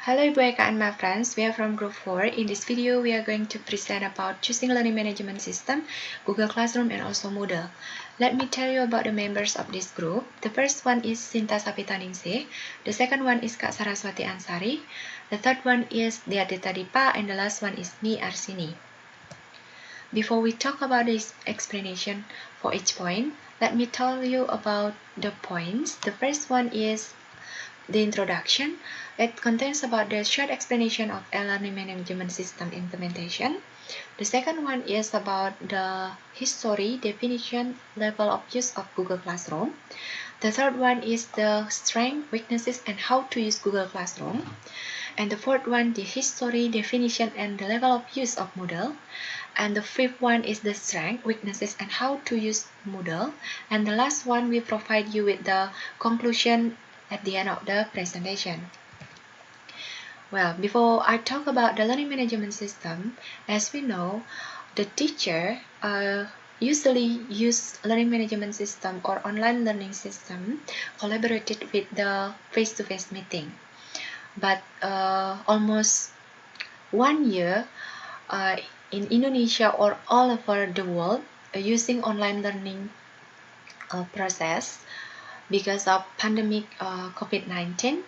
Hello Ibu Eka and my friends, we are from group 4. In this video, we are going to present about choosing learning management system, Google Classroom and also Moodle. Let me tell you about the members of this group. The first one is Sinta Sapitaningsih, the second one is Kak Saraswati Ansari, the third one is Diatita Dipa, and the last one is me Arsini. Before we talk about this explanation for each point, let me tell you about the points. The first one is the introduction. It contains about the short explanation of learning management system implementation. The second one is about the history, definition, level of use of Google Classroom. The third one is the strength, weaknesses, and how to use Google Classroom. And the fourth one, the history, definition, and the level of use of Moodle. And the fifth one is the strength, weaknesses, and how to use Moodle. And the last one, we provide you with the conclusion at the end of the presentation. Well, before I talk about the learning management system, as we know, the teacher usually use learning management system or online learning system collaborated with the face-to-face meeting. But almost 1 year in Indonesia or all over the world using online learning process because of pandemic COVID-19,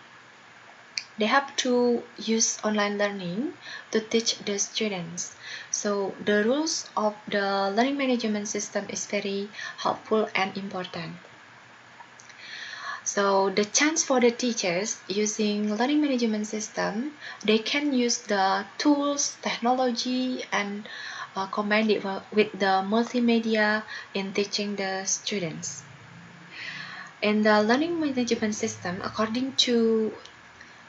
they have to use online learning to teach the students. So the rules of the learning management system is very helpful and important. So the chance for the teachers using learning management system, they can use the tools, technology, and combine it with the multimedia in teaching the students. In the learning management system, according to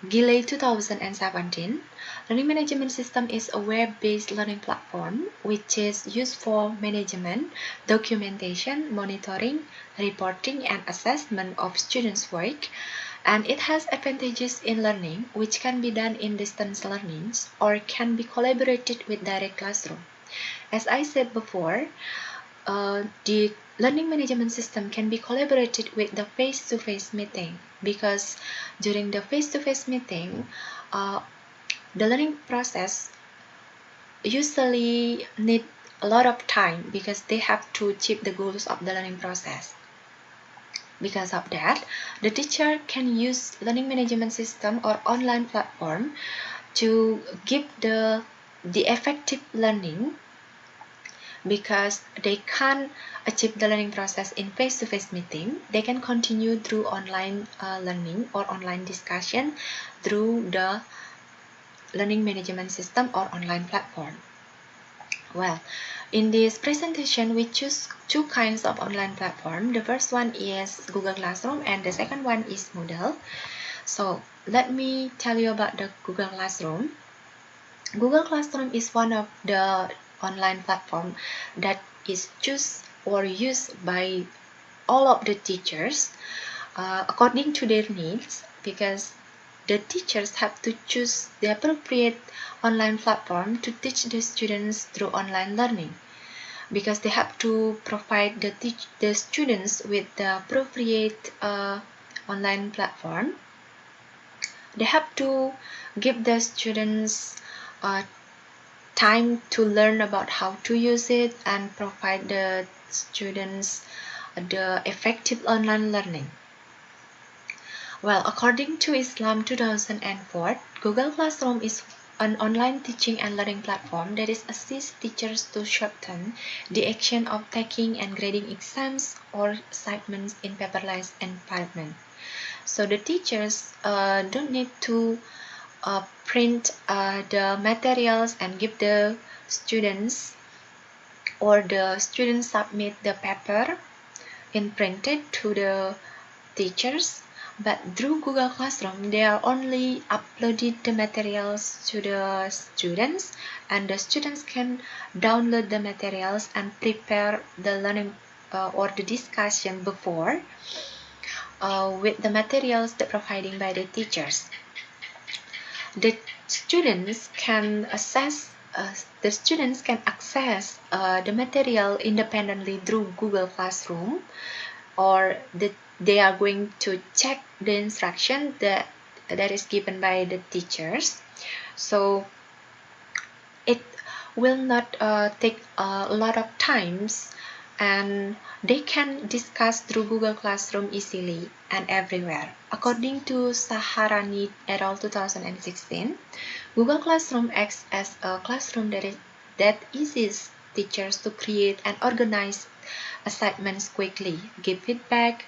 Giley 2017, learning management system is a web-based learning platform which is used for management, documentation, monitoring, reporting, and assessment of students' work, and it has advantages in learning which can be done in distance learnings or can be collaborated with direct classroom. As I said before, the learning management system can be collaborated with the face-to-face meeting because during the face-to-face meeting, the learning process usually need a lot of time because they have to achieve the goals of the learning process. Because of that, the teacher can use learning management system or online platform to give the effective learning because they can't achieve the learning process in face-to-face meeting. They can continue through online learning or online discussion through the learning management system or online platform. Well, in this presentation, we choose two kinds of online platform. The first one is Google Classroom and the second one is Moodle. So let me tell you about the Google Classroom. Google Classroom is one of the online platform that is chosen or used by all of the teachers according to their needs, because the teachers have to choose the appropriate online platform to teach the students through online learning, because they have to provide the students with the appropriate online platform. They have to give the students time to learn about how to use it and provide the students the effective online learning. Well, according to Islam 2004, Google Classroom is an online teaching and learning platform that assists teachers to shorten the action of taking and grading exams or assignments in paperless environment. So the teachers don't need to print the materials and give the students, or the students submit the paper in printed to the teachers, but through Google Classroom they are only uploaded the materials to the students, and the students can download the materials and prepare the learning or the discussion before with the materials that provided by the teachers. The students can access the material independently through Google Classroom, or they are going to check the instruction that that is given by the teachers. So it will not take a lot of times, and they can discuss through Google Classroom easily and everywhere. According to Saharani et al. 2016, Google Classroom acts as a classroom that eases teachers to create and organize assignments quickly, give feedback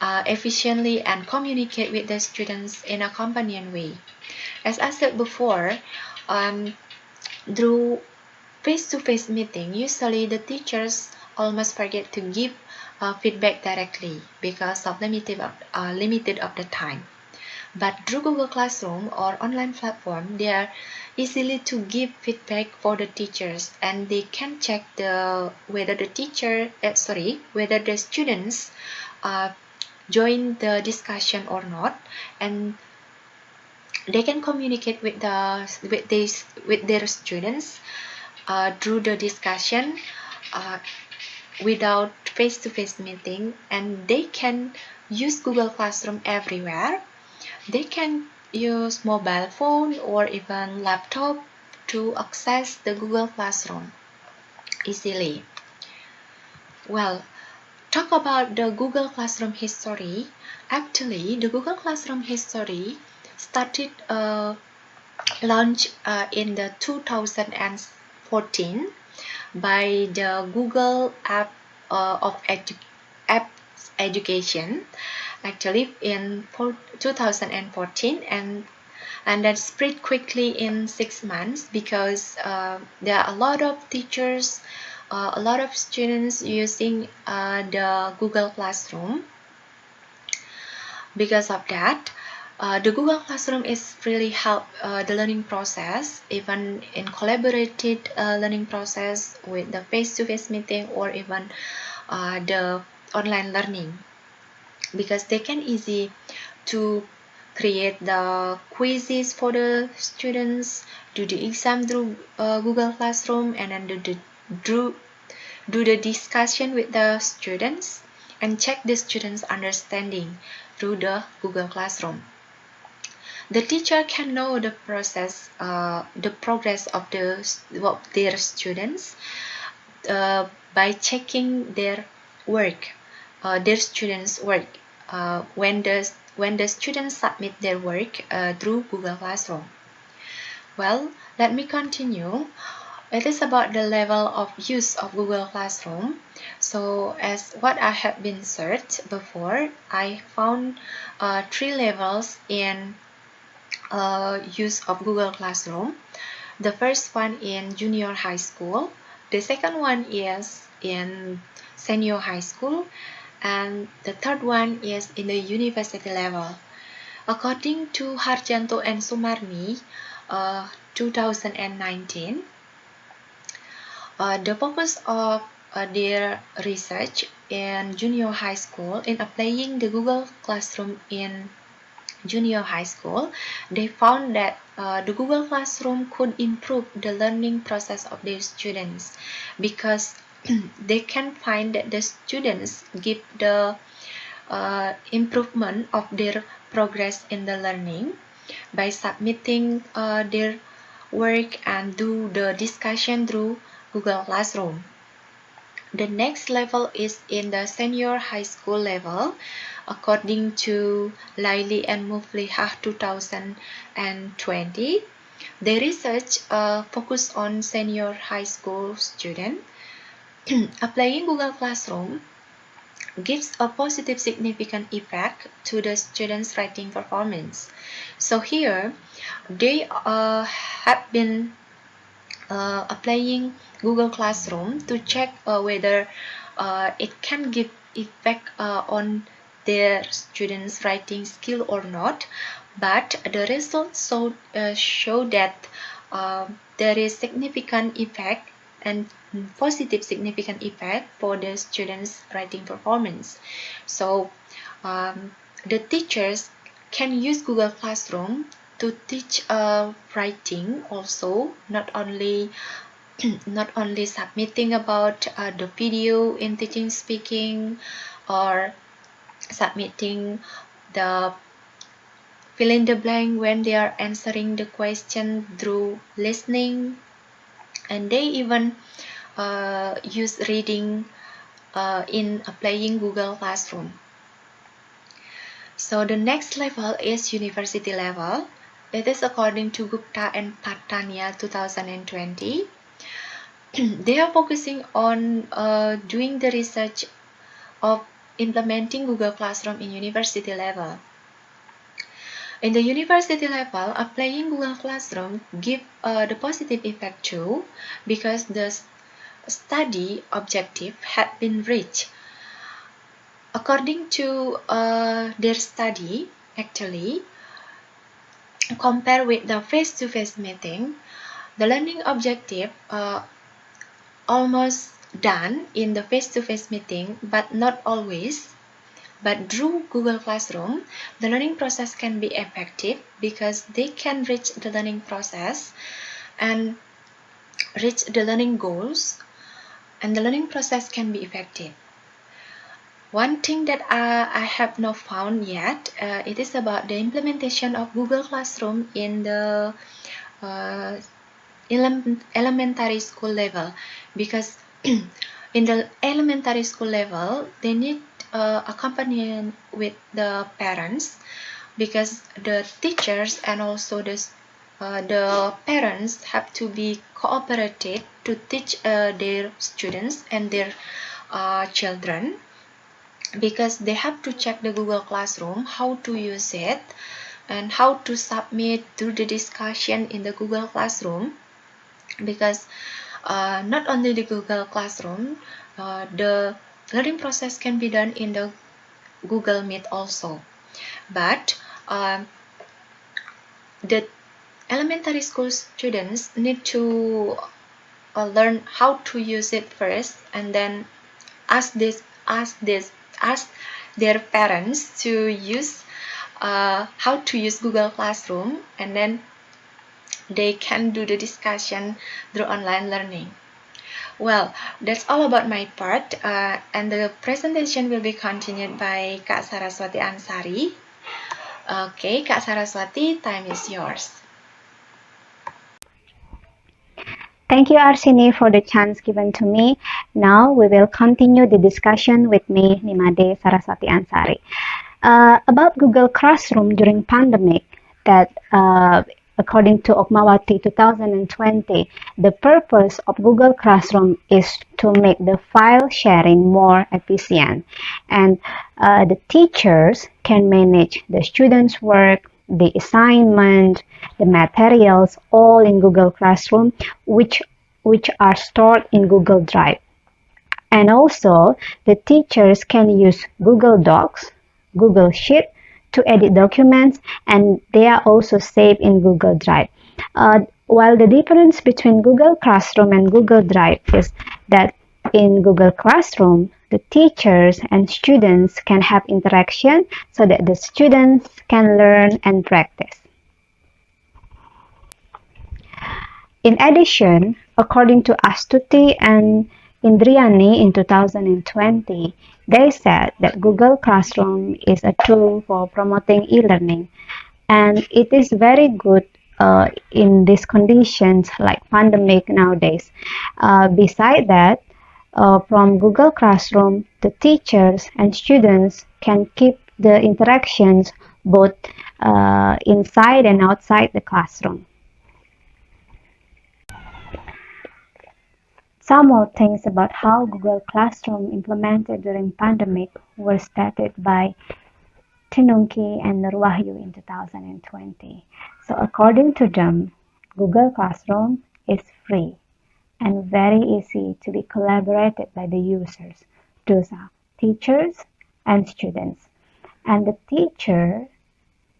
efficiently, and communicate with the students in a convenient way. As I said before, through face-to-face meeting, usually the teachers almost forget to give feedback directly because of limited of the time. But through Google Classroom or online platform, they are easily to give feedback for the teachers, and they can check whether the students join the discussion or not, and they can communicate with their students through the discussion without face-to-face meeting, and they can use Google Classroom everywhere. They can use mobile phone or even laptop to access the Google Classroom easily. Well, talk about the Google Classroom history. Actually, the Google Classroom history started launched in the 2014 by the Google App of Education, actually in 2014, and that spread quickly in 6 months because there are a lot of teachers, a lot of students using the Google Classroom. Because of that, the Google Classroom is really help the learning process, even in collaborated learning process with the face-to-face meeting or even the online learning, because they can easy to create the quizzes for the students, do the exam through Google Classroom, and then do the discussion with the students and check the students' understanding through the Google Classroom. The teacher can know the progress of their students by checking their work, their students' work, when the students submit their work through Google Classroom. Well, let me continue. It is about the level of use of Google Classroom. So as what I have been searched before, I found 3 levels in use of Google Classroom. The first one in junior high school, the second one is in senior high school, and the third one is in the university level. According to Harjanto and Sumarni, 2019, the focus of their research in junior high school in applying the Google Classroom in junior high school, they found that the Google Classroom could improve the learning process of their students, because they can find that the students give the improvement of their progress in the learning by submitting their work and do the discussion through Google Classroom. The next level is in the senior high school level. According to Laili and Muflihah 2020, the research focused on senior high school students. Applying Google Classroom gives a positive significant effect to the students' writing performance. So here, they have been applying Google Classroom to check whether it can give effect on their students' writing skill or not. But the results show that there is significant effect and positive significant effect for the students' writing performance. So the teachers can use Google Classroom to teach writing also, not only submitting about the video in teaching speaking, or submitting the fill in the blank when they are answering the question through listening, and they even use reading in applying Google Classroom. So the next level is university level. It is according to Gupta and Patania 2020. They are focusing on doing the research of implementing Google Classroom in university level. In the university level, applying Google Classroom give the positive effect too, because the study objective had been reached. According to their study, actually, compared with the face-to-face meeting, the learning objective almost done in the face-to-face meeting, but not always. But through Google Classroom, the learning process can be effective because they can reach the learning process and reach the learning goals, and the learning process can be effective. One thing that I have not found yet, it is about the implementation of Google Classroom in the elementary school level, because in the elementary school level, they need accompanying with the parents, because the teachers and also the parents have to be cooperative to teach their students and their children, because they have to check the Google Classroom, how to use it, and how to submit through the discussion in the Google Classroom, because not only the Google Classroom, the learning process can be done in the Google Meet also. But the elementary school students need to learn how to use it first, and then ask their parents to use how to use Google Classroom, and then they can do the discussion through online learning. Well, that's all about my part, and the presentation will be continued by Kak Saraswati Ansari. Okay, Kak Saraswati, time is yours. Thank you, Arsini, for the chance given to me. Now we will continue the discussion with me, Nimade Saraswati Ansari. About Google Classroom during pandemic, that according to Okmawati 2020, the purpose of Google Classroom is to make the file sharing more efficient, and the teachers can manage the students' work, the assignment, the materials, all in Google Classroom, which are stored in Google Drive. And also, the teachers can use Google Docs, Google Sheet to edit documents, and they are also saved in Google Drive. While the difference between Google Classroom and Google Drive is that in Google Classroom, the teachers and students can have interaction so that the students can learn and practice. In addition, according to Astuti and Indriani in 2020, they said that Google Classroom is a tool for promoting e-learning, and it is very good in these conditions like pandemic nowadays. Beside that, from Google Classroom, the teachers and students can keep the interactions both inside and outside the classroom. Some more things about how Google Classroom implemented during pandemic were stated by Tinunki and Nurwahyu in 2020. So according to them, Google Classroom is free and very easy to be collaborated by the users. Those are teachers and students. And the teacher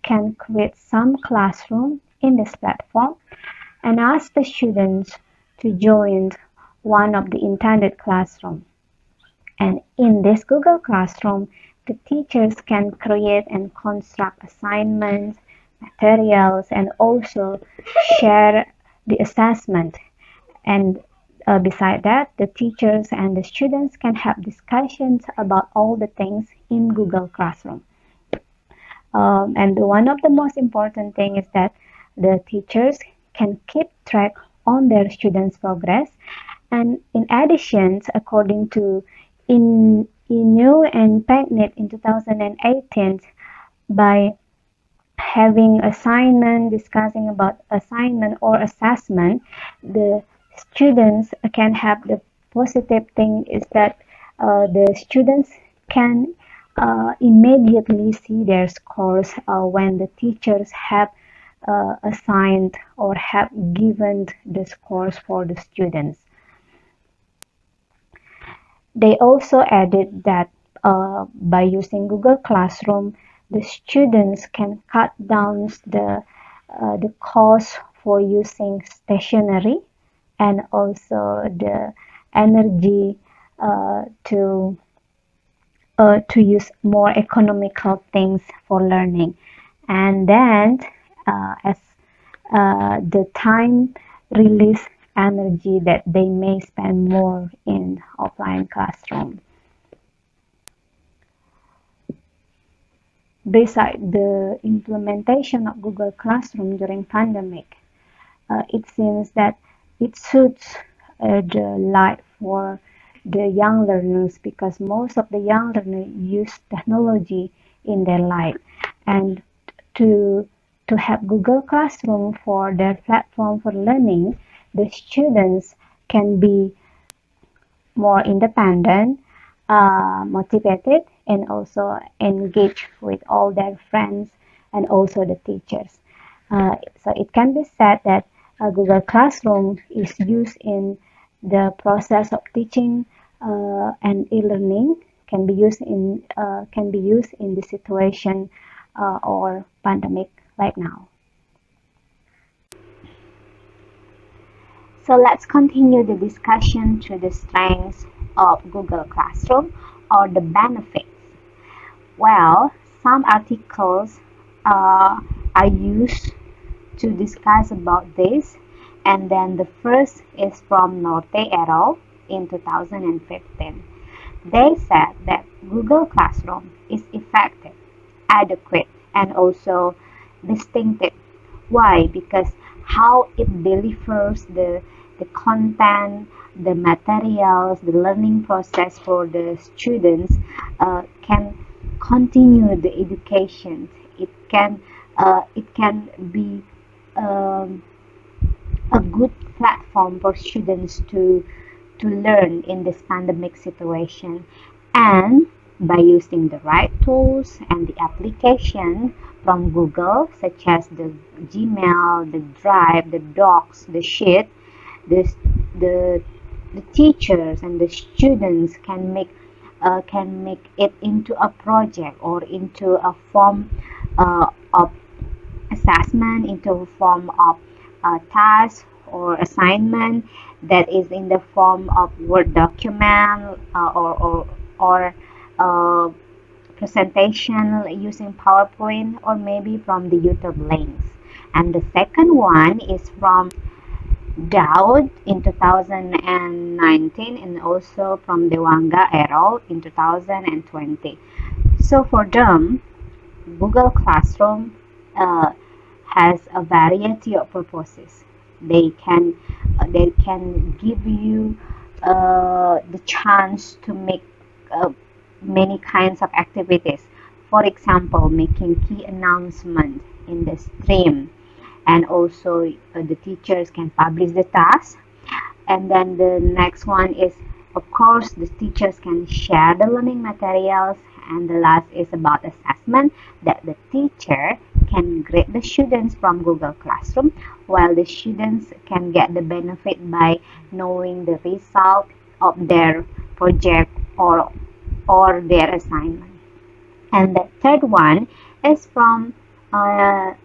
can create some classroom in this platform and ask the students to join one of the intended classroom. And in this Google Classroom, the teachers can create and construct assignments, materials, and also share the assessment. And beside that, the teachers and the students can have discussions about all the things in Google Classroom. And one of the most important thing is that the teachers can keep track on their students' progress. And in addition, according to Inu and Pagnett in 2018, by having assignment, discussing about assignment or assessment, the students can have the positive thing is that the students can immediately see their scores when the teachers have assigned or have given the scores for the students. They also added that by using Google Classroom, the students can cut down the cost for using stationery and also the energy to use more economical things for learning. And then as the time release energy that they may spend more in offline classroom. Besides the implementation of Google Classroom during pandemic, it seems that it suits the life for the young learners because most of the young learners use technology in their life, and to have Google Classroom for their platform for learning, the students can be more independent, motivated, and also engage with all their friends and also the teachers. So it can be said that Google Classroom is used in the process of teaching and e-learning can be used in the situation or pandemic right now. So let's continue the discussion to the strengths of Google Classroom or the benefits. Well, some articles are used to discuss about this, and then the first is from Norte et al. In 2015. They said that Google Classroom is effective, adequate, and also distinctive. Why? Because how it delivers the content, the materials, the learning process for the students can continue the education. It can be a good platform for students to learn in this pandemic situation, and by using the right tools and the application from Google, such as the Gmail, the Drive, the Docs, the Sheet, the teachers and the students can make it into a project or into a form of assessment, into a form of task or assignment that is in the form of Word document or presentation using PowerPoint, or maybe from the YouTube links. And the second one is from Dowd in 2019 and also from Dewanga et al. In 2020. So for them, Google Classroom has a variety of purposes. They can give you the chance to make many kinds of activities. For example, making key announcement in the stream, and also the teachers can publish the task. And then the next one is, of course, the teachers can share the learning materials. And the last is about assessment, that the teacher can grade the students from Google Classroom, while the students can get the benefit by knowing the result of their project or their assignment. And the third one is from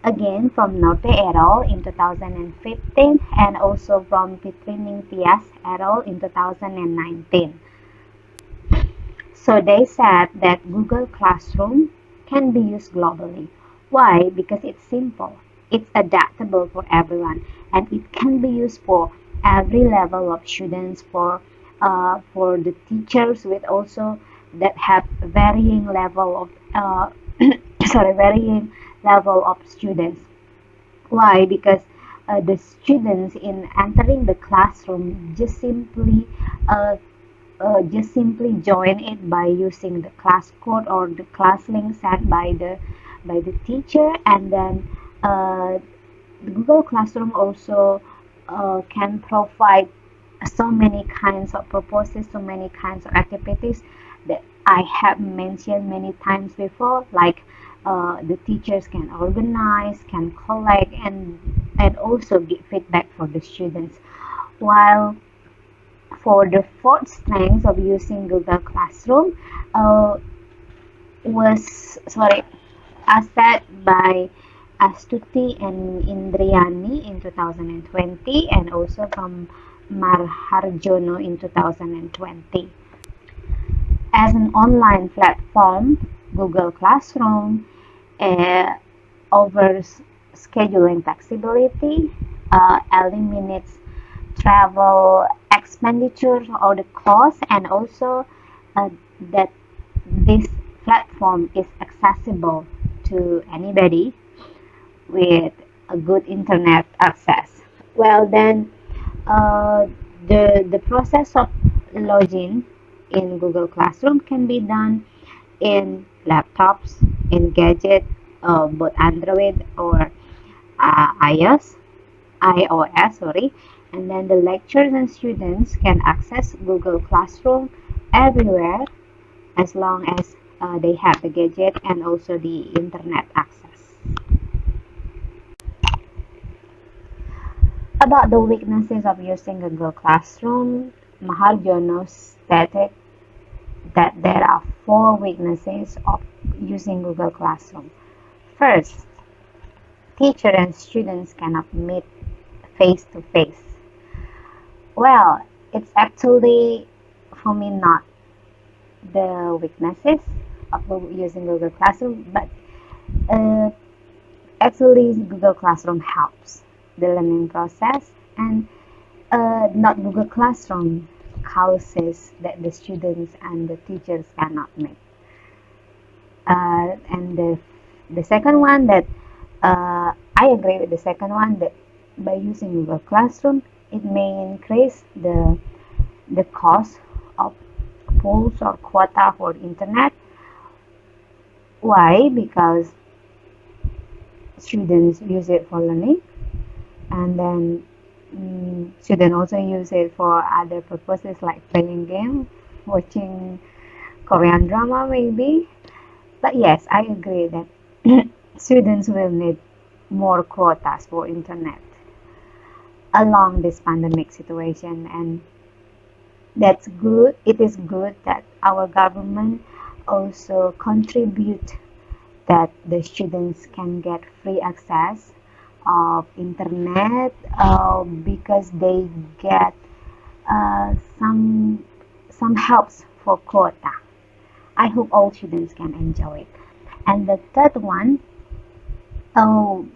again from Norte et al. In 2015 and also from Pitrining Pias et al. In 2019. So they said that Google Classroom can be used globally. Why? Because it's simple, it's adaptable for everyone, and it can be used for every level of students, for the teachers with also that have varying level of varying level of students. Why? Because the students in entering the classroom uh, just simply join it by using the class code or the class link sent by the teacher, and then the Google Classroom also can provide so many kinds of purposes, so many kinds of activities that I have mentioned many times before, like the teachers can organize, can collect, and also give feedback for the students. While for the fourth strength of using Google Classroom uh, was as said by Astuti and Indriani in 2020, and also from Marharjono in 2020. As an online platform, Google Classroom offers scheduling flexibility, eliminates travel expenditures or the cost, and also that this platform is accessible to anybody with a good internet access. Well, then uh, the process of login in Google Classroom can be done in laptops, in gadget, both Android or iOS, sorry. And then the lecturers and students can access Google Classroom everywhere as long as they have the gadget and also the internet access. About the weaknesses of using Google Classroom, Maharjono stated that there are 4 weaknesses of using Google Classroom. First, teacher and students cannot meet face to face. Well, it's actually for me not the weaknesses of using Google Classroom, but uh, actually Google Classroom helps the learning process, and not Google Classroom causes that the students and the teachers cannot meet. And the second one that I agree with the second one, that by using Google Classroom it may increase the cost of pools or quota for internet. Why? Because students use it for learning, and then students also use it for other purposes like playing game, watching Korean drama maybe. But yes, I agree that students will need more quotas for internet along this pandemic situation, and that's good. It is good that our government also contribute that the students can get free access of internet because they get uh, some some helps for quota. I hope all students can enjoy it. And the third one, oh,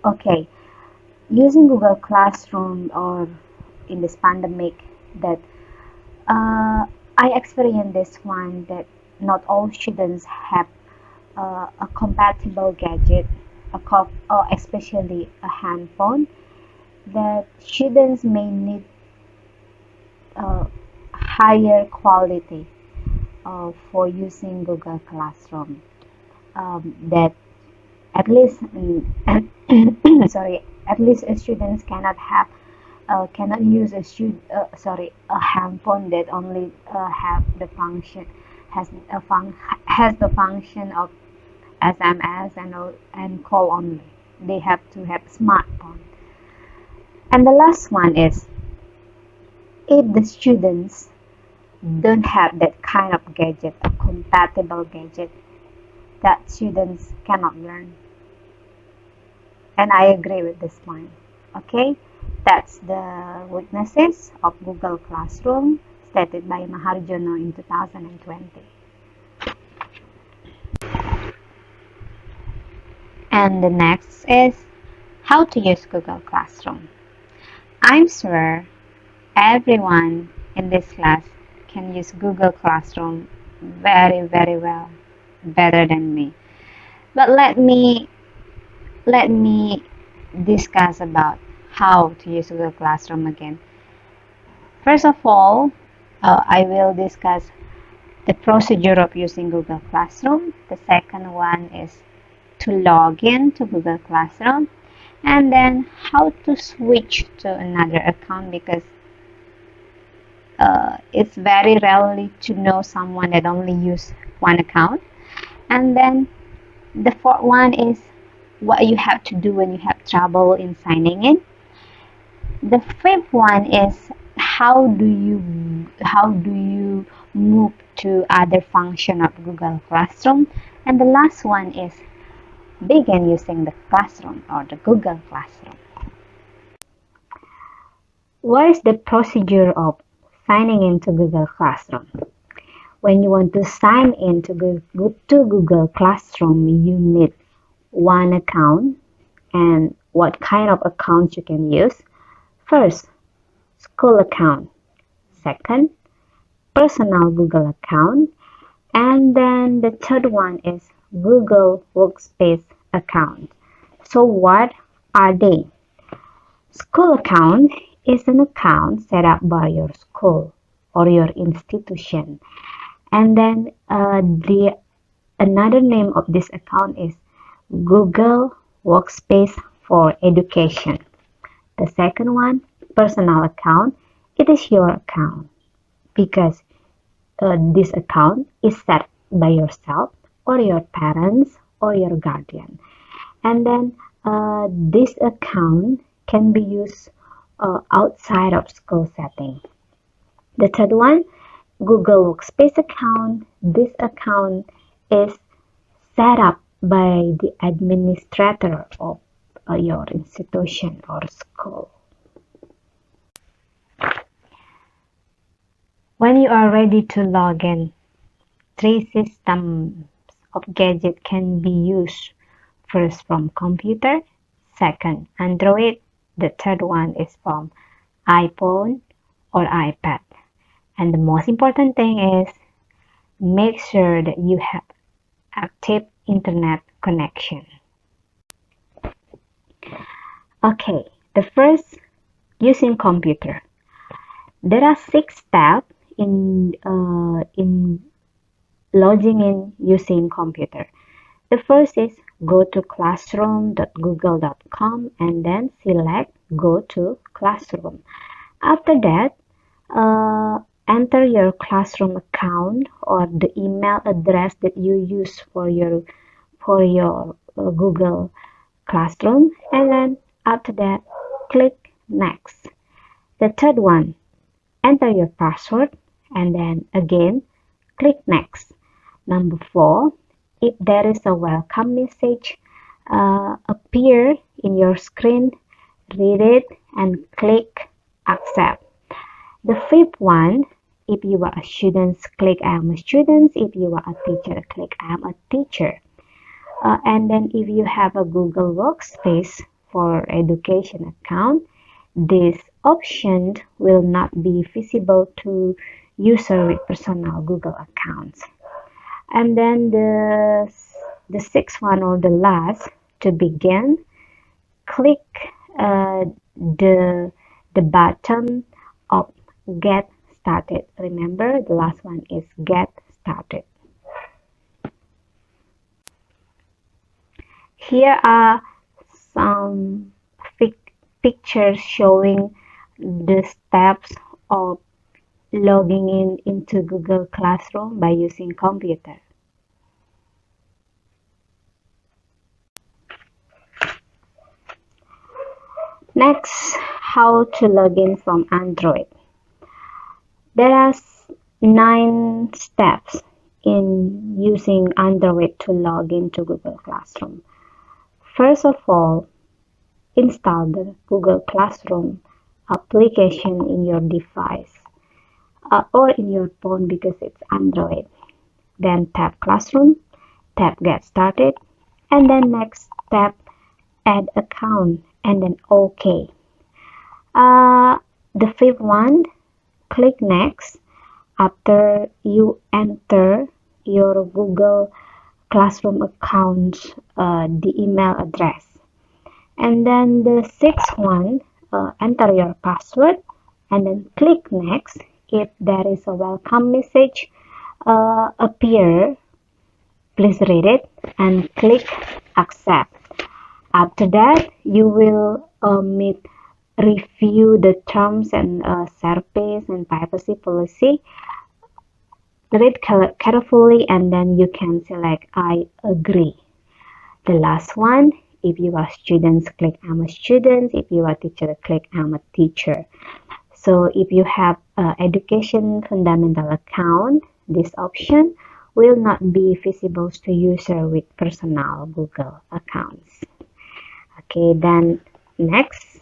okay, using Google Classroom or in this pandemic, that I experienced this one, that not all students have a compatible gadget, or especially a handphone, that students may need higher quality for using Google Classroom. That at least sorry, at least students cannot use a handphone that only have the function has the function of SMS and call only. They have to have smartphone. And the last one is, if the students don't have that kind of gadget, a compatible gadget, that students cannot learn. And I agree with this point. Okay, that's the weaknesses of Google Classroom stated by Maharjono in 2020. And the next is how to use Google Classroom. I'm sure everyone in this class can use Google Classroom very, very well, better than me. But let me discuss about how to use Google Classroom again. First of all, I will discuss the procedure of using Google Classroom. The second one is to log in to Google Classroom, and then how to switch to another account, because it's very rarely to know someone that only use one account. And then the fourth one is what you have to do when you have trouble in signing in. The fifth one is how do you move to other function of Google Classroom. And the last one is begin using the classroom or the Google Classroom. What is the procedure of signing into Google Classroom? When you want to sign in to Google Classroom, you need one account. And what kind of accounts you can use? First, school account. Second, personal Google account. And then the third one is Google Workspace account. So what are they? School account is an account set up by your school or your institution. And then another name of this account is Google Workspace for Education. The second one, personal account, it is your account because this account is set by yourself or your parents or your guardian. And then this account can be used outside of school setting. The third one, Google Workspace account. This account is set up by the administrator of your institution or school. When you are ready to log in, 3 systems of gadget can be used. First from computer, second Android, the third one is from iPhone or iPad. And the most important thing is make sure that you have active internet connection. Okay, the first, using computer. There are 6 steps in logging in using computer. The first is go to classroom.google.com and then select go to classroom. After that, enter your classroom account or the email address that you use for your Google Classroom, and then after that click next. The third one, enter your password and then again click next. Number 4, if there is a welcome message appear in your screen, read it and click accept. The fifth one, if you are a student, click I am a student. If you are a teacher, click I am a teacher. And then if you have a Google Workspace for Education account, this option will not be visible to user with personal Google accounts. And then the sixth one or the last, to begin, click the button of get started. Remember, the last one is get started. Here are some pictures showing the steps of logging in into Google Classroom by using computer. Next, how to log in from Android. There are 9 steps in using Android to log into Google Classroom. First of all, install the Google Classroom application in your device or in your phone because it's Android. Then tap Classroom, tap Get Started, and then next tap Add Account, and then OK. The fifth one, click Next after you enter your Google classroom account, the email address. And then the sixth one, enter your password and then click next. If there is a welcome message appear, please read it and click accept. After that, you will review the terms and service and privacy policy. Read carefully and then you can select I agree. The last one, if you are students, click I'm a student. If you are teacher, click I'm a teacher. So if you have education fundamental account, this option will not be visible to user with personal Google accounts. Okay, then next.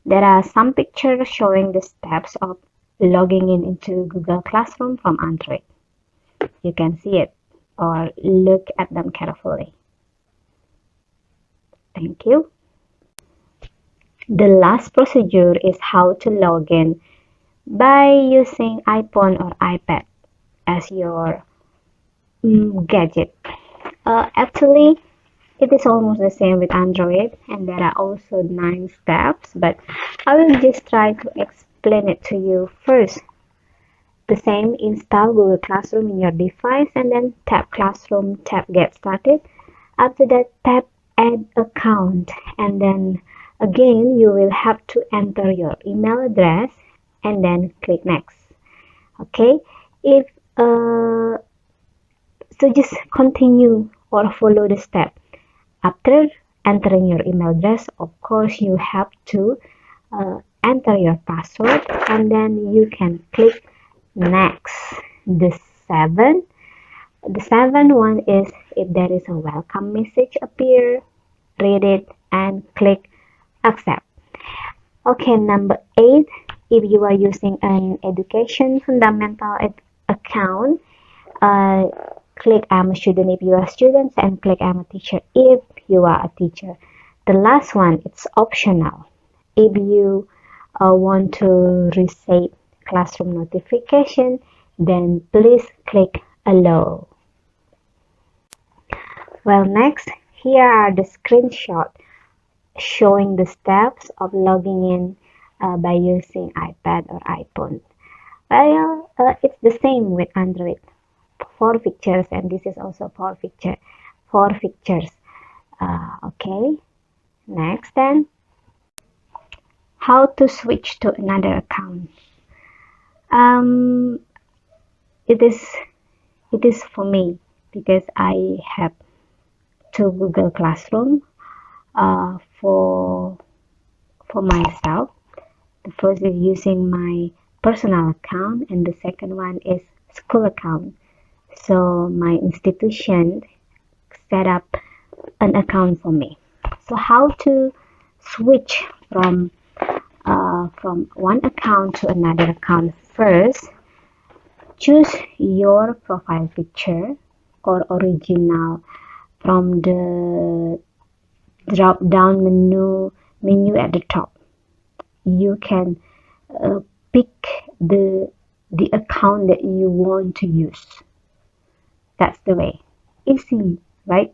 There are some pictures showing the steps of logging in into Google Classroom from Android. You can see it or look at them carefully. Thank you. The last procedure is how to log in by using iPhone or iPad as your gadget. Actually, it is almost the same with Android, and there are also 9 steps, but I will just try to explain it to you first. The same, install Google Classroom in your device and then tap Classroom, tap Get Started. After that, tap Add Account, and then again you will have to enter your email address and then click Next. Okay, if so just continue or follow the step. After entering your email address, of course, you have to enter your password and then you can click next. The seventh one is if there is a welcome message appear, read it and click accept. Okay, number 8, if you are using an education fundamental account, click I'm a student if you are students and click I'm a teacher if you are a teacher. The last one, it's optional. If you want to reset classroom notification, then please click allow. Well, next, here are the screenshots showing the steps of logging in by using iPad or iPhone. Well, it's the same with Android. 4 pictures, and this is also 4 pictures. Okay, next then, how to switch to another account. It is for me because I have 2 Google Classroom for myself. The first is using my personal account and the second one is school account. So my institution set up an account for me. So how to switch from one account to another account? First, choose your profile picture or original from the drop down menu at the top. You can pick the account that you want to use. That's the way. Easy, right?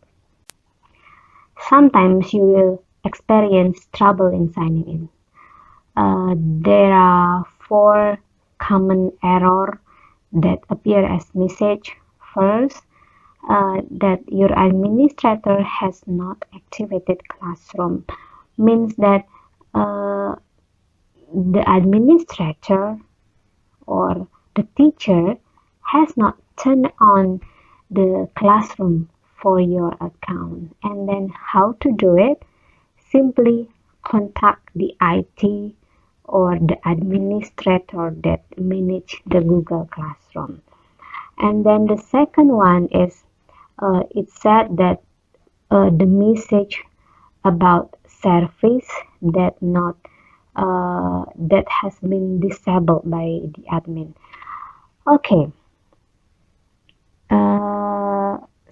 Sometimes you will experience trouble in signing in. There are 4 common errors that appear as message. First, that your administrator has not activated Classroom, means that the administrator or the teacher has not turned on the Classroom for your account. And then how to do it? Simply contact the IT or the administrator that manage the Google Classroom. And then the second one is it said that the message about service that has been disabled by the admin. Okay.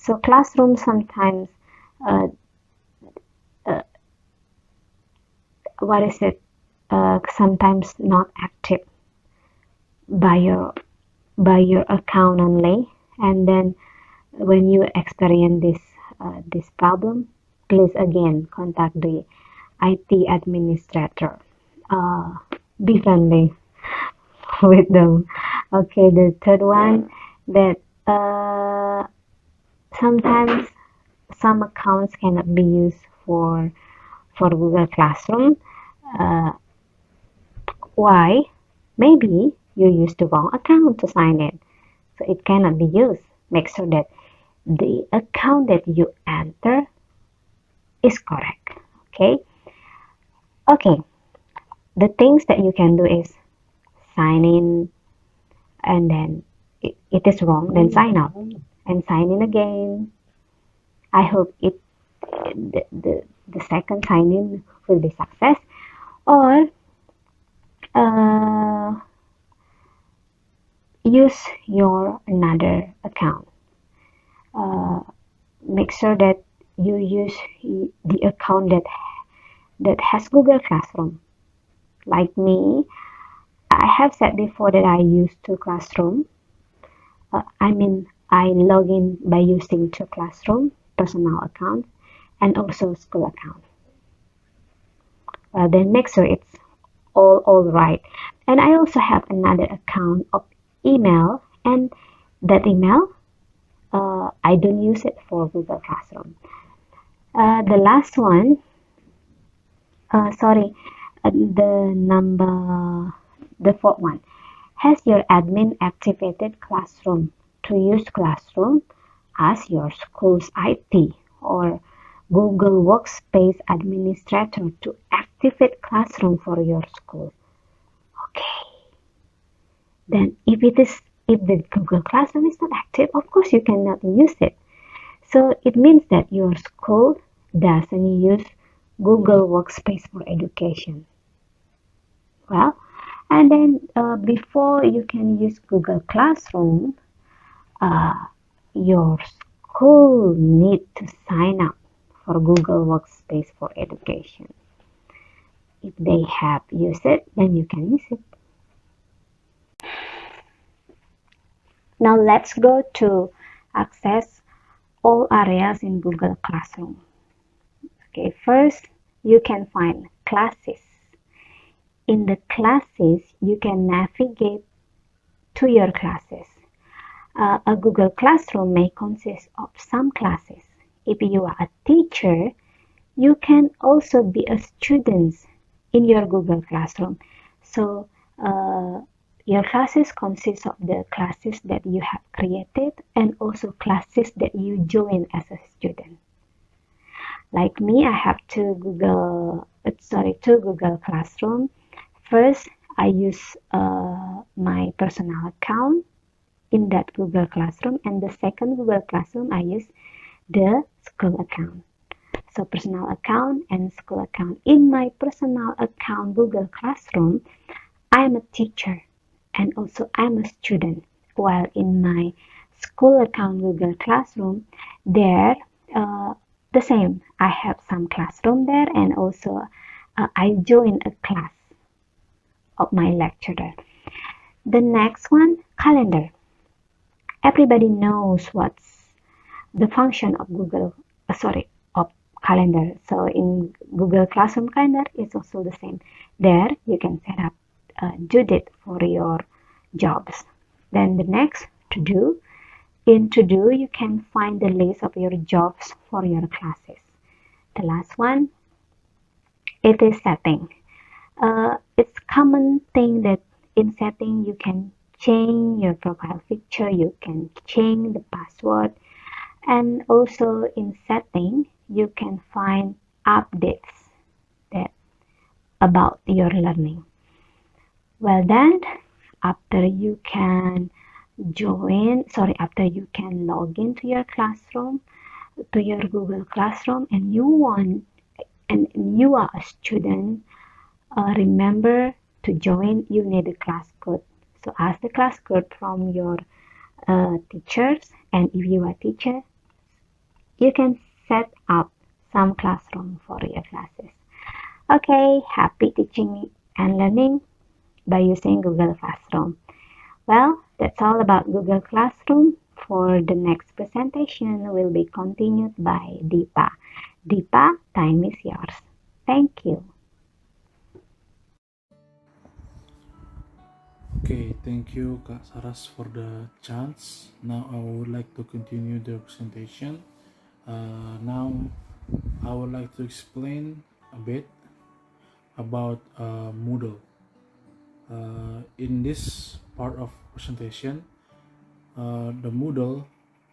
So Classroom sometimes sometimes not active by by your account only, and then when you experience this problem, please again contact the IT administrator. Be friendly with them. Okay, the third one, that sometimes some accounts cannot be used for Google Classroom. Uh, why? Maybe you used the wrong account to sign in, so it cannot be used. Make sure that the account that you enter is correct. Okay. Okay. The things that you can do is sign in, and then it is wrong, then sign out and sign in again. I hope the second sign in will be success. Or uh, use your another account. Make sure that you use the account that has Google Classroom. Like me, I have said before that I use two Classroom. I log in by using two Classroom personal account and also school account. Then make sure it's all right. And I also have another account of email, and that email I don't use it for Google Classroom. The last one, the fourth one. Has your admin activated Classroom to use Classroom as your school's IT or Google Workspace administrator to activate Classroom for your school? Okay. Then if the Google Classroom is not active, of course you cannot use it. So it means that your school doesn't use Google Workspace for education. Well, and then before you can use Google Classroom, your school need to sign up for Google Workspace for education. If they have used it, then you can use it. Now let's go to access all areas in Google Classroom. Okay, first you can find classes. In the classes, you can navigate to your classes. A Google Classroom may consist of some classes. If you are a teacher, you can also be a student in your Google Classroom. So your classes consist of the classes that you have created and also classes that you join as a student. Like me, I have two Google Classroom. First, I use my personal account in that Google Classroom, and the second Google Classroom I use the school account. So personal account and school account. In my personal account Google Classroom, I am a teacher and also I'm a student. While in my school account Google Classroom, there the same. I have some classroom there, and also I join a class of my lecturer. The next one, calendar. Everybody knows what's the function of of calendar. So in Google Classroom calendar, it's also the same. There you can set up due date for your jobs. Then the next, to do. In to do, you can find the list of your jobs for your classes. The last one, it is setting. It's common thing that in setting you can change your profile picture, you can change the password, and also in setting you can find updates that about your learning. Well then, after you can log into your classroom, to your Google Classroom, and you are a student, remember to join, you need a class code. So ask the class code from your teachers, and if you are a teacher, you can set up some classroom for your classes. Okay, happy teaching and learning by using Google Classroom. Well, That's all about Google Classroom. For the next presentation will be continued by Deepa. Deepa, time is yours. Thank you. Okay, thank you Kak Saras for the chance. Now I would like to continue the presentation. Now I would like to explain a bit about Moodle. In this part of presentation, the Moodle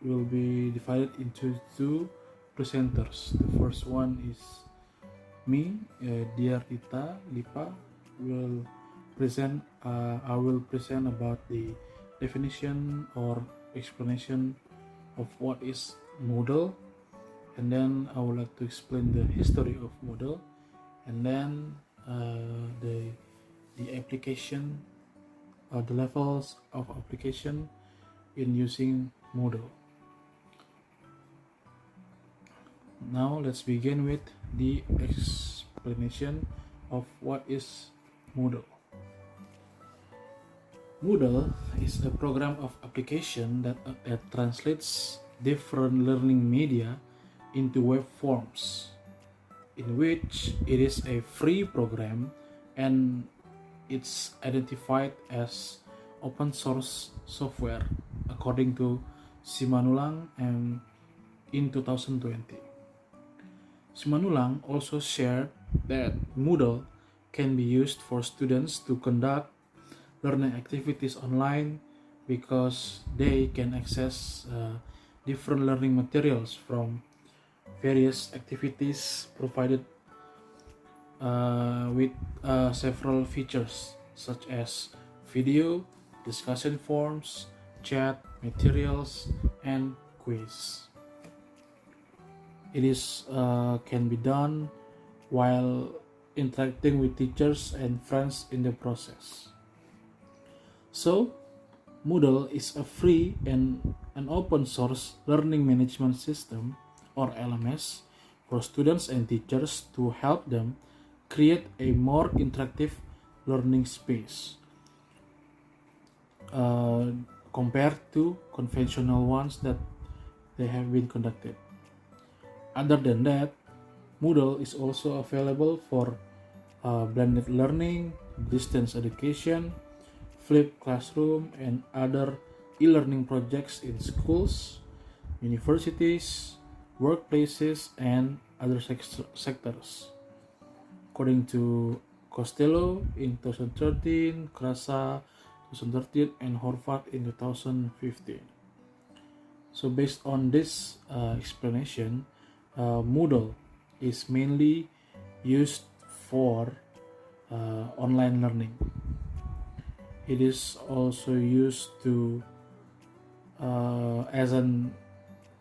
will be divided into two presenters. The first one is me, dear Lipa, will present. I will present about the definition or explanation of what is Moodle, and then I would like to explain the history of Moodle, and then the application or the levels of application in using Moodle. Now let's begin with the explanation of what is Moodle. Moodle is a program of application that translates different learning media into web forms, in which it is a free program and it's identified as open source software according to Simanulang and in 2020. Simanulang also shared that Moodle can be used for students to conduct learning activities online because they can access different learning materials from various activities provided with several features such as video, discussion forums, chat, materials, and quiz. It is can be done while interacting with teachers and friends in the process. So, Moodle is a free and an open source learning management system or LMS for students and teachers to help them create a more interactive learning space compared to conventional ones that they have been conducted. Other than that, Moodle is also available for blended learning, distance education, flipped classroom, and other e-learning projects in schools, universities, workplaces, and other sectors. According to Costello in 2013, Krasa 2013, and Horvath in 2015. So based on this explanation, Moodle is mainly used for online learning. It is also used to as an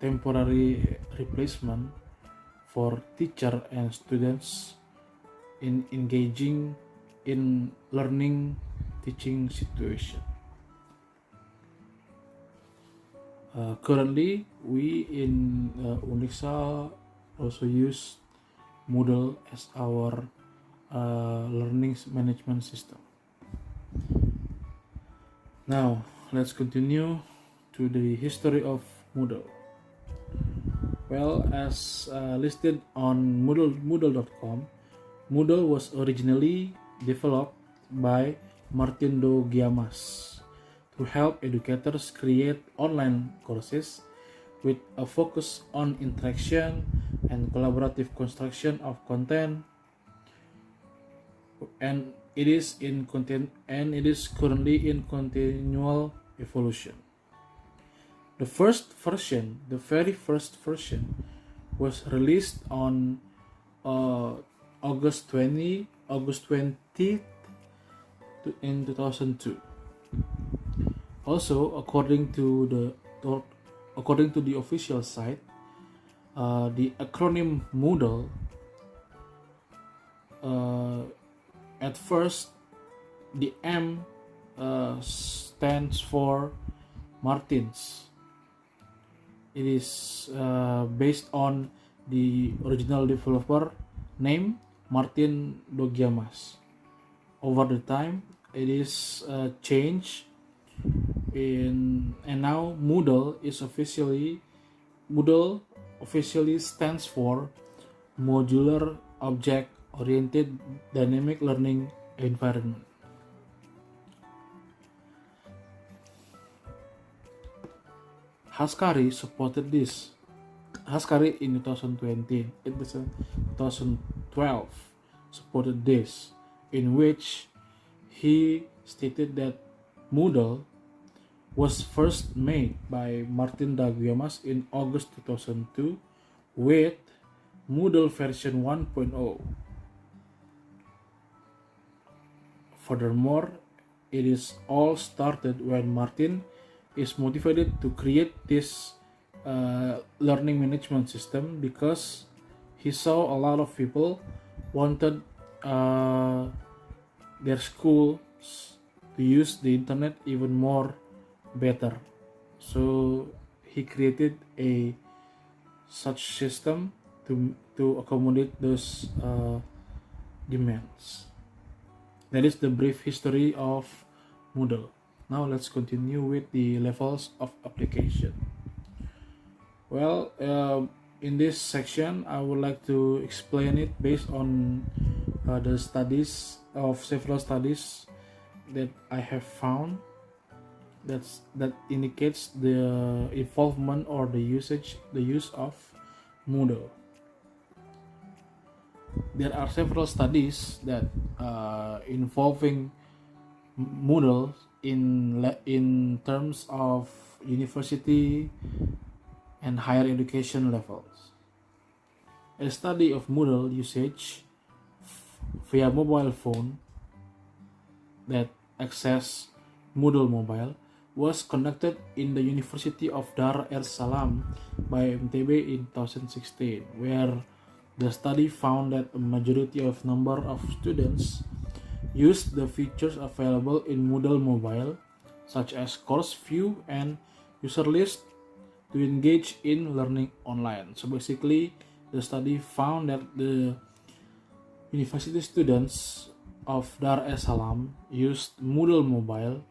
temporary replacement for teacher and students in engaging in learning teaching situation. Currently, we in Unixa also use Moodle as our learning management system. Now, let's continue to the history of Moodle. Well, as listed on Moodle.com, Moodle was originally developed by Martin do Giamas to help educators create online courses with a focus on interaction and collaborative construction of content, and it is currently in continual evolution. The very first version was released on August 20th in 2002. Also, according to the official site, the acronym Moodle at first the M stands for Martins. It is based on the original developer name Martin do Giamas. Over the time, it is changed And now Moodle officially stands for Modular Object Oriented Dynamic Learning Environment. Haskari supported this. Haskari in 2012 supported this, in which he stated that Moodle was first made by Martin Daguiamas in August 2002 with Moodle version 1.0. Furthermore, it is all started when Martin is motivated to create this learning management system because he saw a lot of people wanted their schools to use the internet even more better. So he created a such system to accommodate those demands. That is the brief history of Moodle. Now let's continue with the levels of application. Well, in this section, I would like to explain it based on the studies of several studies that I have found that indicates the involvement or the use of Moodle. There are several studies that involving Moodle in terms of university and higher education levels. A study of Moodle usage via mobile phone that access Moodle Mobile was conducted in the University of Dar es Salaam by MTB in 2016, where the study found that a majority of number of students used the features available in Moodle Mobile, such as course view and user list, to engage in learning online. So basically, the study found that the university students of Dar es Salaam used Moodle Mobile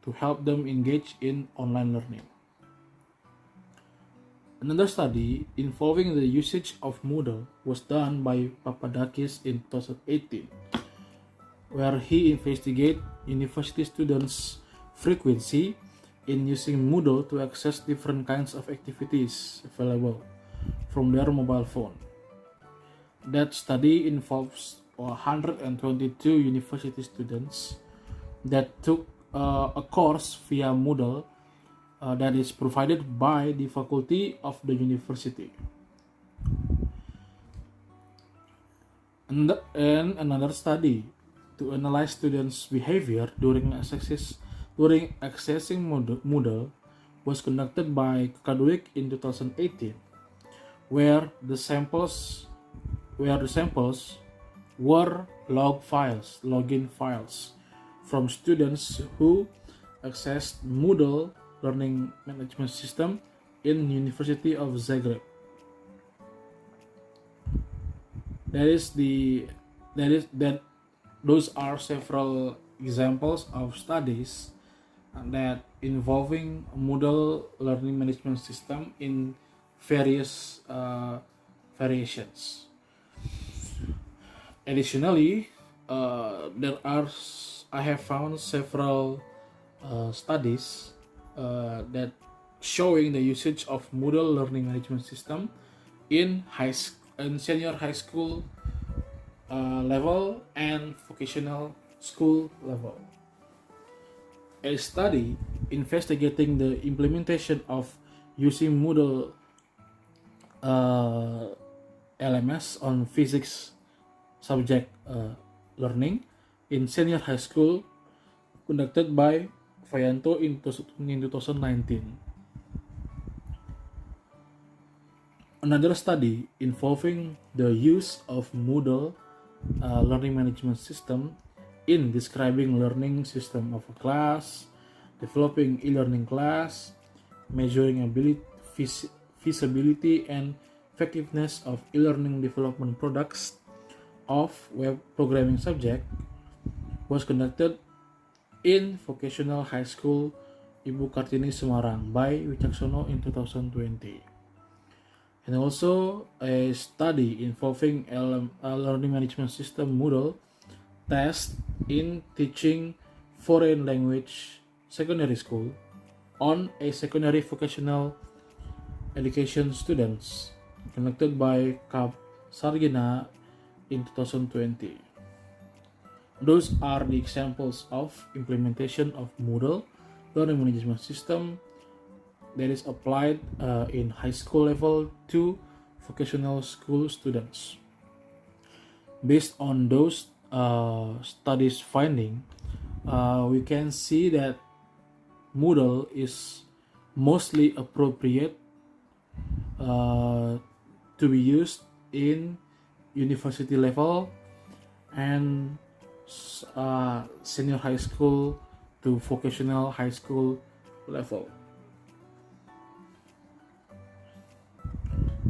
to help them engage in online learning. Another study involving the usage of Moodle was done by Papadakis in 2018, where he investigated university students' frequency in using Moodle to access different kinds of activities available from their mobile phone. That study involves 122 university students that took a course via Moodle that is provided by the faculty of the university. And another study to analyze students' behavior during accessing Moodle was conducted by Kadwig in 2018, where the samples were login files from students who accessed Moodle learning management system in University of Zagreb. Those are several examples of studies that involving Moodle learning management system in various variations. Additionally, I have found several studies that showing the usage of Moodle learning management system in senior high school level and vocational school level. A study investigating the implementation of using Moodle LMS on physics subject learning in senior high school conducted by Vayanto in 2019. Another study involving the use of Moodle learning management system in describing learning system of a class, developing e-learning class, measuring feasibility and effectiveness of e-learning development products of web programming subject was conducted in vocational high school Ibu Kartini Semarang by Wicaksono in 2020. And also a study involving learning management system Moodle test in teaching foreign language secondary school on a secondary vocational education students conducted by Kap Sargina in 2020. Those are the examples of implementation of Moodle learning management system that is applied in high school level to vocational school students. Based on those studies finding, we can see that Moodle is mostly appropriate to be used in university level and senior high school to vocational high school level.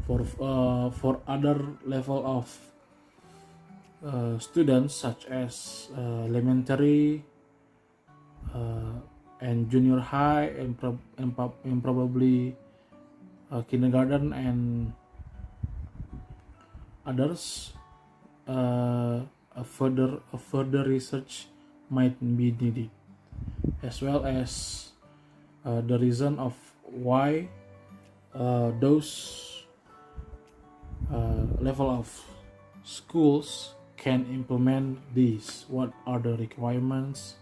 For other level of students such as elementary and junior high and probably kindergarten and others, a further research might be needed, as well as the reason of why those level of schools can implement these, what are the requirements,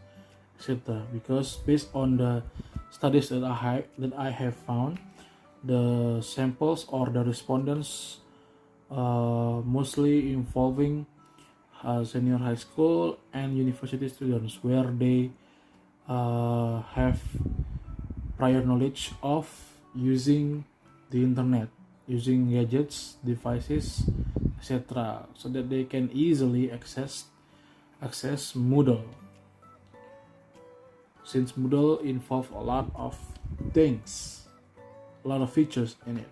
etc. Because based on the studies that I have found, the samples or the respondents mostly involving senior high school and university students, where they have prior knowledge of using the internet, using gadgets, devices, etc., so that they can easily access Moodle, since Moodle involves a lot of things, a lot of features in it.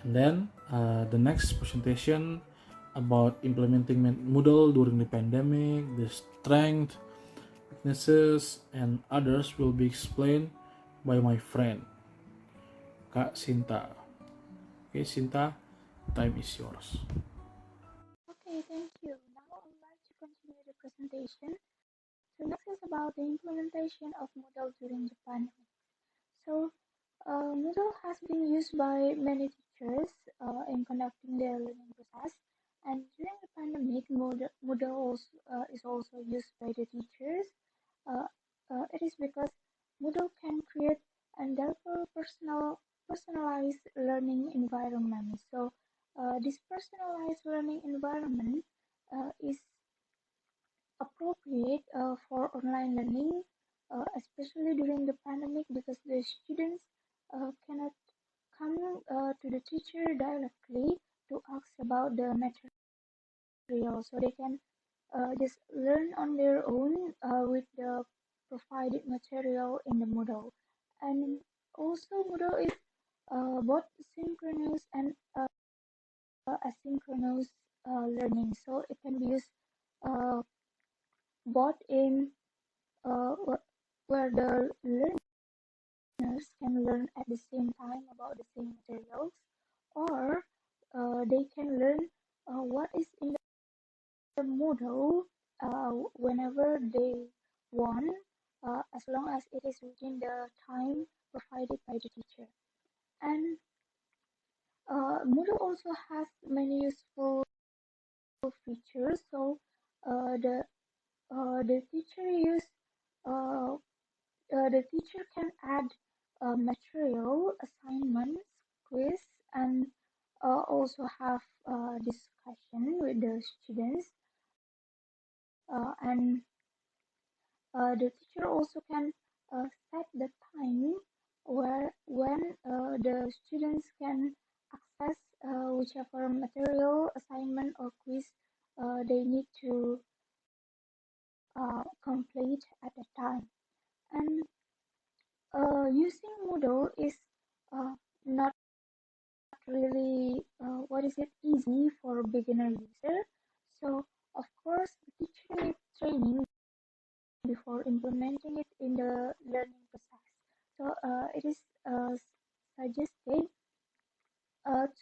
And then the next presentation about implementing Moodle during the pandemic, the strength, weaknesses, and others will be explained by my friend Kak Sinta. Okay, Sinta, time is yours. Okay, thank you. Now I would like to continue the presentation. So next is about the implementation of Moodle during the pandemic. So Moodle has been used by many teachers in conducting their learning process. And during the pandemic, Moodle is also used by the teachers. Uh, it is because Moodle can create and deliver personalized learning environment. So this personalized learning environment is appropriate for online learning, especially during the pandemic, because the students cannot come to the teacher directly to ask about the material, so they can just learn on their own with the provided material in the Moodle. And also Moodle is both synchronous and asynchronous learning, so it can be used uh, both in uh, where the learners can learn at the same time about the same materials, or they can learn what is in the Moodle whenever they want, as long as it is within the time provided by the teacher. And Moodle also has many useful features. So the teacher use uh, the teacher can add material, assignments, quiz, and also have discussion with the students. And the teacher also can set the time where when the students can access whichever material, assignment, or quiz they need to complete at a time. And using Moodle is not really easy for beginner user. So of course the teacher needs training before implementing it in the learning process. So it is suggested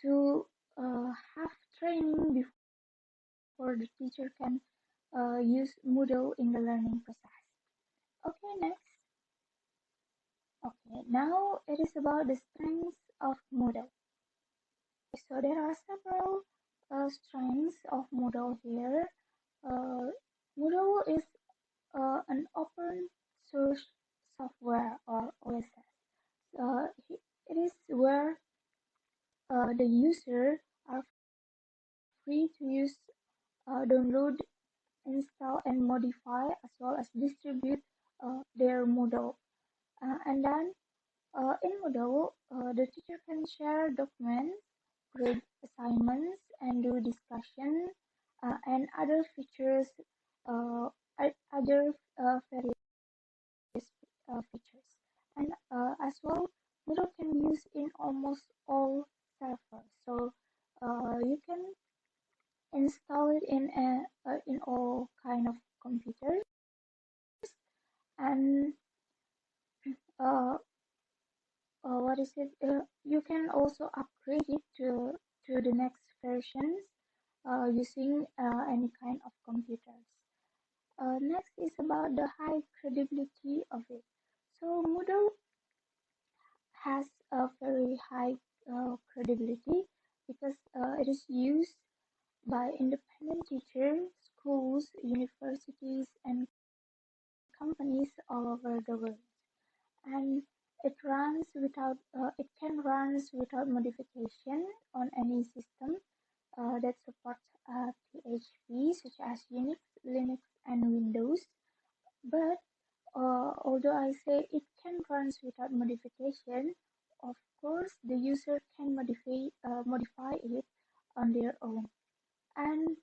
to have training before the teacher can use Moodle in the learning process. Okay, next. Okay, now it is about the strengths of Moodle. So there are several strengths of Moodle here. Moodle is an open source software or OSS. It is where the user are free to use, download, install, and modify as well as distribute their Moodle. And then in Moodle, the teacher can share documents, grade assignments, and do discussion and other features, other various features. And as well, Moodle can use in almost all servers. So you can install it in all kind of computers, and uh, what is it? You can also upgrade it to the next versions using any kind of computers. Next is about the high credibility of it. So Moodle has a very high credibility because it is used by independent teachers, schools, universities, and companies all over the world. And it can run without modification on any system that supports PHP, such as Unix, Linux, and Windows. But although I say it can run without modification, of course the user can modify it on their own. And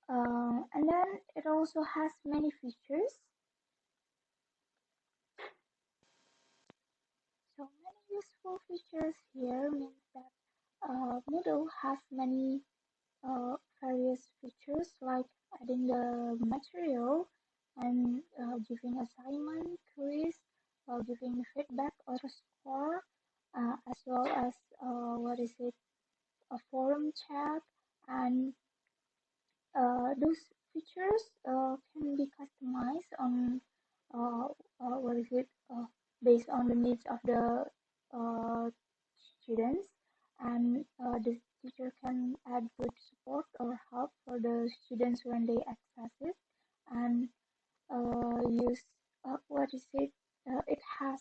then it also has many features. So many useful features here means that Moodle has many various features like adding the material and giving assignment, quiz, giving feedback or a score, as well as what is it, a forum chat, and those features can be customized on what is it based on the needs of the uh, students, and the teacher can add good support or help for the students when they access it, and use what is it it has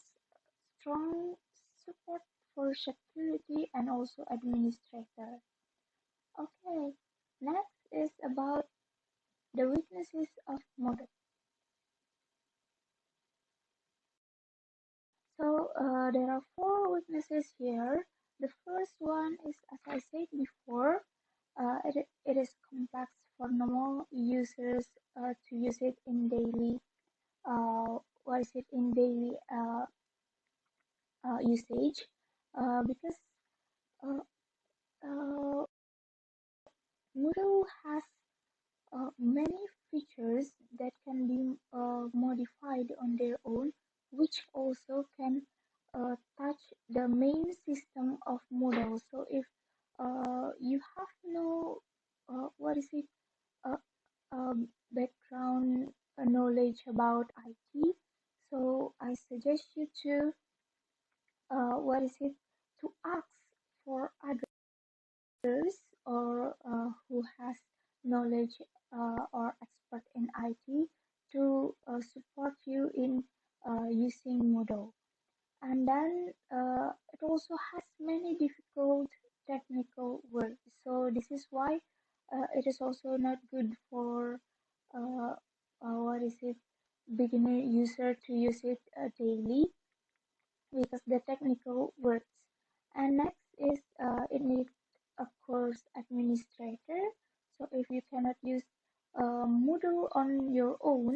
strong support for security and also administrator. Okay, next is about the weaknesses of Moodle. So there are four weaknesses here. The first one is, as I said before, it is complex for normal users to use it in daily. What is it in daily usage? Because uh, uh, Moodle has many features that can be modified on their own, which also can touch the main system of Moodle. So if you have no what is it uh, background knowledge about IT, so I suggest you to what is it to ask for others or who has knowledge or expert in IT to support you in using Moodle. And then it also has many difficult technical words. So this is why it is also not good for uh, what is it beginner user to use it daily because the technical words. And next is it needs a course administrator. So if you cannot use Moodle on your own,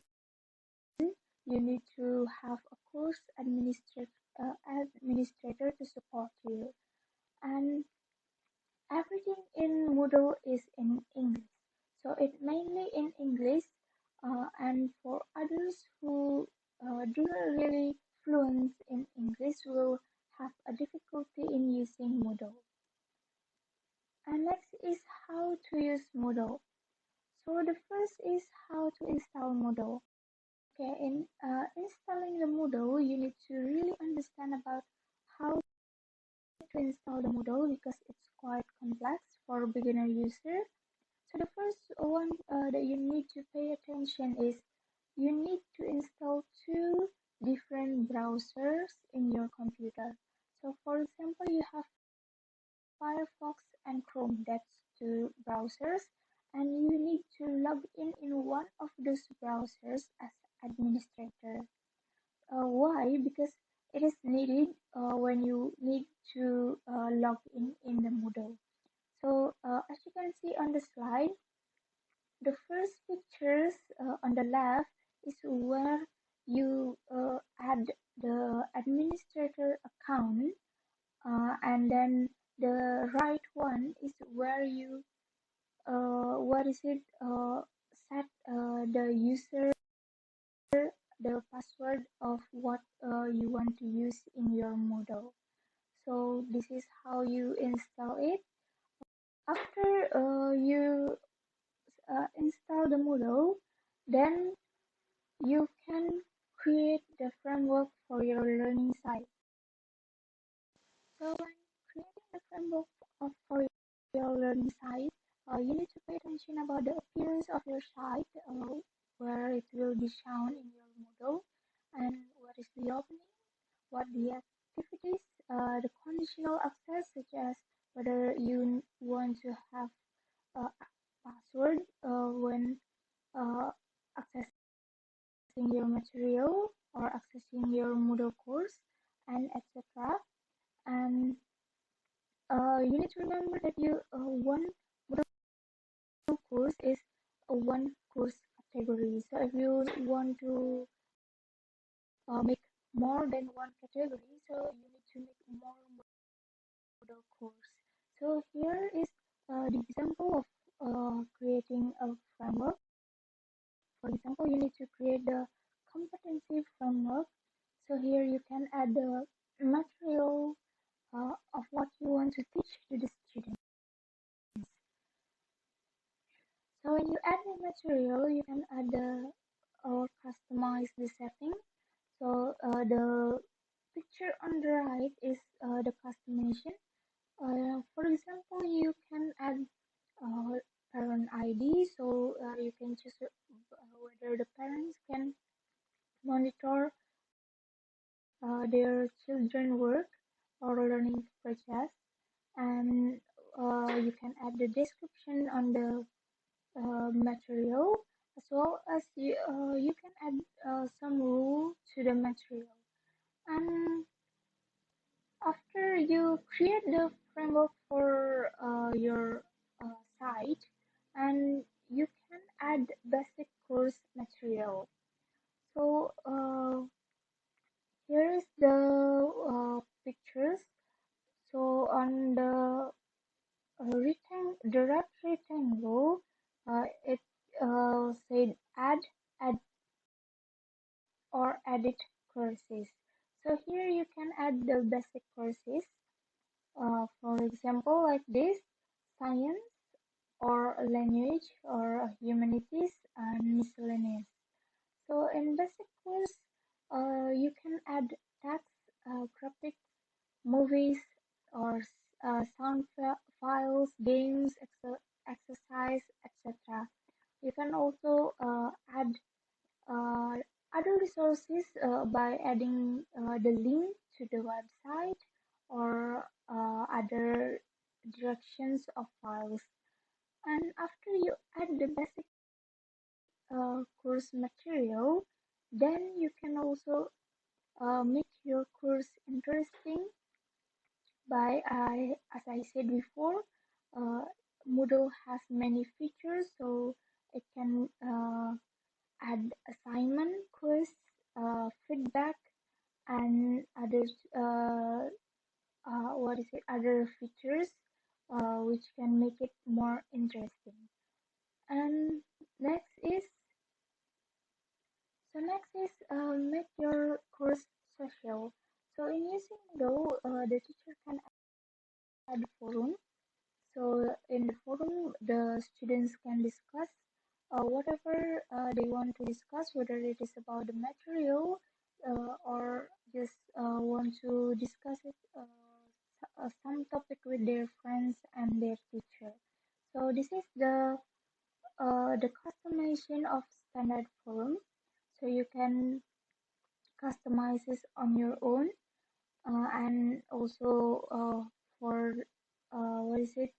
you need to have a course administrator to support you. And everything in Moodle is in English. So it's mainly in English And for others who do not really fluent in English will have a difficulty in using Moodle. And next is how to use Moodle. So the first is how to install Moodle. Okay, in installing the Moodle, you need to really understand about how to install the Moodle because it's quite complex for beginner user. So the first one that you need to pay attention is you need to install two different browsers in your computer. So for example, you have Firefox and Chrome, that's two browsers, and you need to log in one of those browsers as administrator. Why? Because it is needed when you need to log in the Moodle. So as you can see on the slide, the first pictures on the left is where you add the administrator account, and then the right one is where you what is it set the user the password of what you want to use in your Moodle. So this is how you install it. After you install the Moodle, then you can create the framework for your learning site. So when creating the framework for your learning site, you need to pay attention about the appearance of your site, where it will be shown in your Moodle, and what is the opening, what the activities, the conditional access, such as whether you want to have a password when uh, accessing your material or accessing your Moodle course, and etc. And you need to remember that one Moodle course is a one course category. So if you want to make more than one category, so you need to make more Moodle course. So here is the example of creating a framework. For example, you need to create the competency framework. So here you can add the material of what you want to teach to the students. So when you add the material, you can add the or customize the setting. So the picture on the right is the customization. For example, you can add uh, parent ID, so you can choose whether the parents can monitor their children work or learning process, and you can add the description on the material, as well as you can add some rule to the material. And after you create the framework for your site, and you can add basic course material. So here is the pictures. So on the the red rectangle, it said add or edit courses. So here you can add the basic courses. For example, like this, science or language or humanities and miscellaneous. So in basic course, you can add text, graphics, movies, or sound files, games, exercise, etc. You can also add uh, other resources by adding the link to the website or other directions of files. And after you add the basic course material, then you can also make your course interesting by as I said before, uh, Moodle has many features, so it can add assignment, quiz, feedback, and other features which can make it more interesting. And next is the students can discuss whatever they want to discuss, whether it is about the material or just want to discuss it, some topic with their friends and their teacher. So this is the customization of standard form. So you can customize this on your own, and also for what is it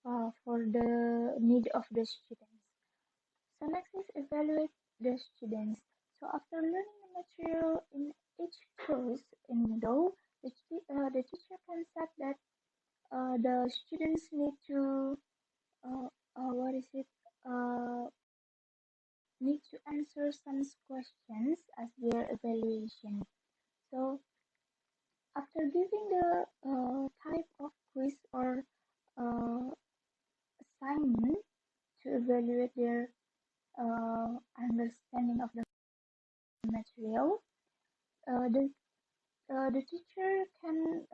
for the need of the students. So next is evaluate the students. So after learning the material in each course in Moodle, the teacher can set that the students need to what is it need to answer some questions as their evaluation. So after giving the type of quiz or uh, assignment to evaluate their understanding of the material, the teacher can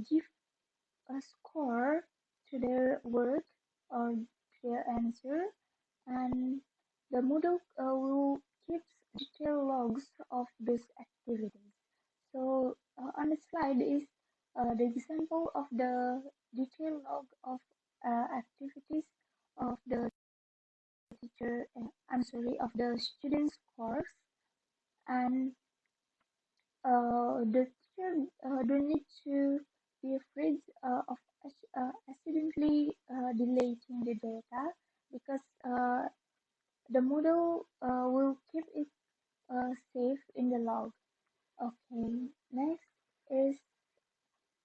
give a score to their work or their answer, and the Moodle will keep detailed logs of these activities. So on the slide is the example of the detailed log of activities of the teacher, I'm sorry, of the students' course, and the teacher don't need to be afraid of accidentally deleting the data because the Moodle will keep it safe in the log. Okay, next is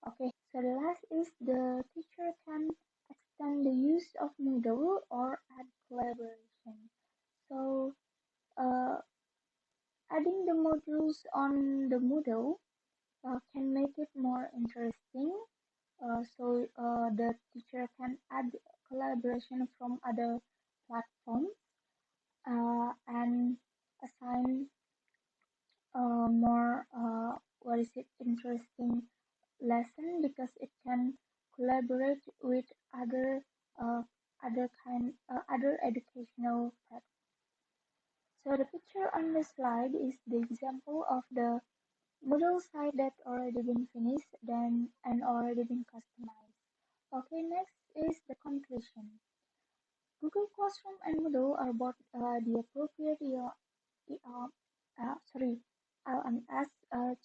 so the last is the teacher can extend the use of Moodle or add collaboration. So uh, adding the modules on the Moodle can make it more interesting. So the teacher can add collaboration from other platforms and assign more what is it interesting lesson because it can collaborate with other uh, other educational platforms. So the picture on the slide is the example of the Moodle site that already been finished then and already been customized. Okay, next is the conclusion. Google Classroom and Moodle are both the appropriate LMS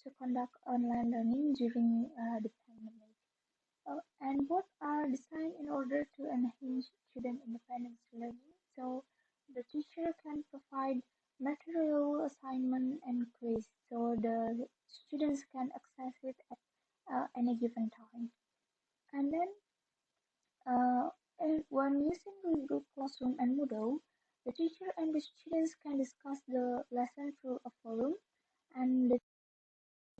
to conduct online learning during the pandemic. And both are designed in order to enhance student independence learning. So the teacher can provide material, assignment, and quiz, so the students can access it at any given time. And then when using Google Classroom and Moodle, the teacher and the students can discuss the lesson through a forum, and the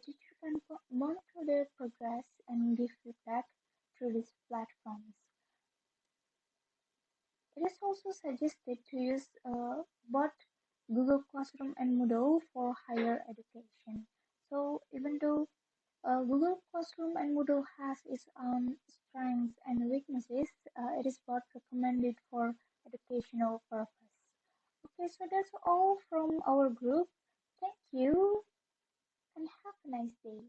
teacher can monitor their progress and give feedback through these platforms. It is also suggested to use both Google Classroom and Moodle for higher education. So even though Google Classroom and Moodle has its own strengths and weaknesses, it is both recommended for educational purpose. Okay, so that's all from our group. Thank you and have a nice day.